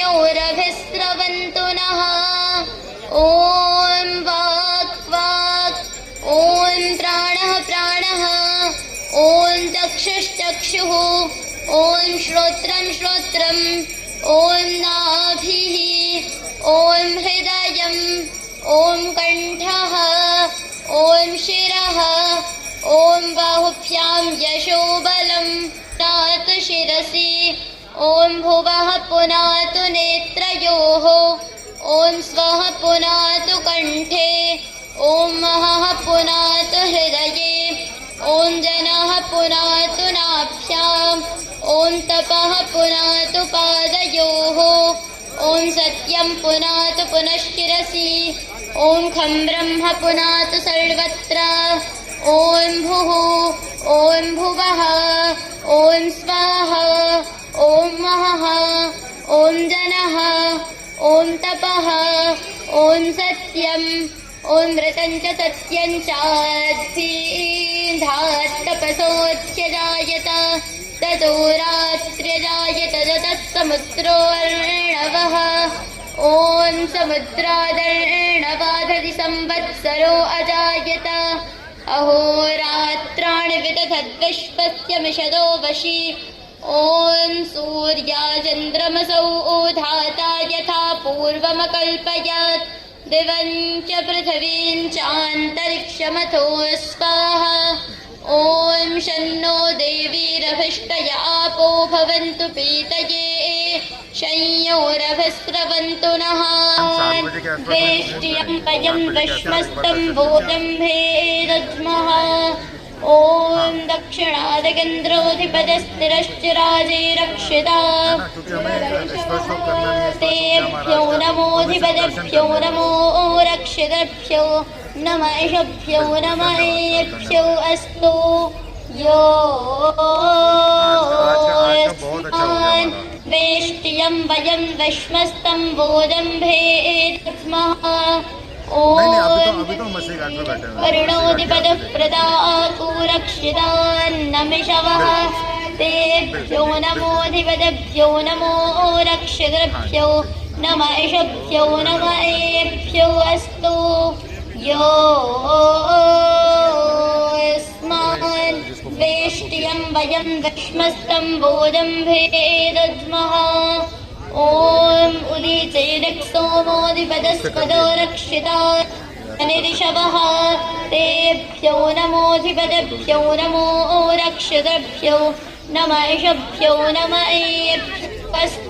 शय्योरभिस्रवन्तु नः। ॐ वाक् वाक्, ॐ प्राणः प्राणः, ॐ चक्षुश्चक्षुः, ॐ श्रोत्रं श्रोत्रम्, ॐ नाभिः, ॐ हृदयम्, ॐ कण्ठः, ॐ शिरः, ॐ बाहुभ्यां यशोबलं पुनातु शिरसि, ॐ भुवः पुनातु नेत्रयोः, ॐ स्वः पुनातु कण्ठे, ॐ महः पुनातु हृदये, ॐ जनः पुनातु नाभ्याम्, ॐ तपः पुनातु पादयोः, ॐ सत्यं पुनातु पुनश्शिरसि, ॐ खं ब्रह्म पुनातु सर्वत्र, ॐ भुः, ॐ भुवः, ॐ स्वाहा, ॐ महः, ॐ जनः, ॐ तपः, ॐ सत्यम्, ॐ मृतं च सत्यं चाद्धीधात् तपसोऽध्यजायत, ततो रात्र्यजायत ततः समुद्रो अर्णवः, ॐ समुद्रादर्णवादधि संवत्सरो अजायत, अहोरात्राणि विदधद्विश्वस्य मिषदो वशी, ॐ सूर्याचन्द्रमसौ धाता यथा पूर्वमकल्पयत्, दिवं च पृथिवीं चान्तरिक्षमथो स्वाहा, ॐ शन्नो देवीरभिष्टय आपो भवन्तु पीतये, शय्योरभिस्रवन्तु नः। वेष्ट्यं वयं विश्वस्तं भूतं भेदध्मः, ॐ दक्षिणादिकेन्द्रोऽधिपतिस्थिरश्चिराजे रक्षिता, तेभ्यो नमोऽधिपतिभ्यो नमो रक्षितभ्यो नम इषभ्यो नम एभ्यो अस्तु। योऽस्मान् वेष्ट्यं वयं विश्वस्तं बोधं भेदध्मः, ॐ वरुणोऽधिपतिः प्रदातु रक्षितान्नमिषवः, तेभ्यो नमोऽधिपतिभ्यो नमो रक्षितभ्यो नम इषभ्यो नम एभ्यो अस्तु। योऽस्मान् वेष्ट्यं वयं विश्वस्तं बोधं भेदध्मः, ॐ उदीचैरक्सोमोऽधिपतिस्पदो रक्षिता निरिषवः, तेभ्यो नमोऽधिपतिभ्यो नमो रक्षितभ्यो नम इषभ्यो नम एभ्यो अस्तु।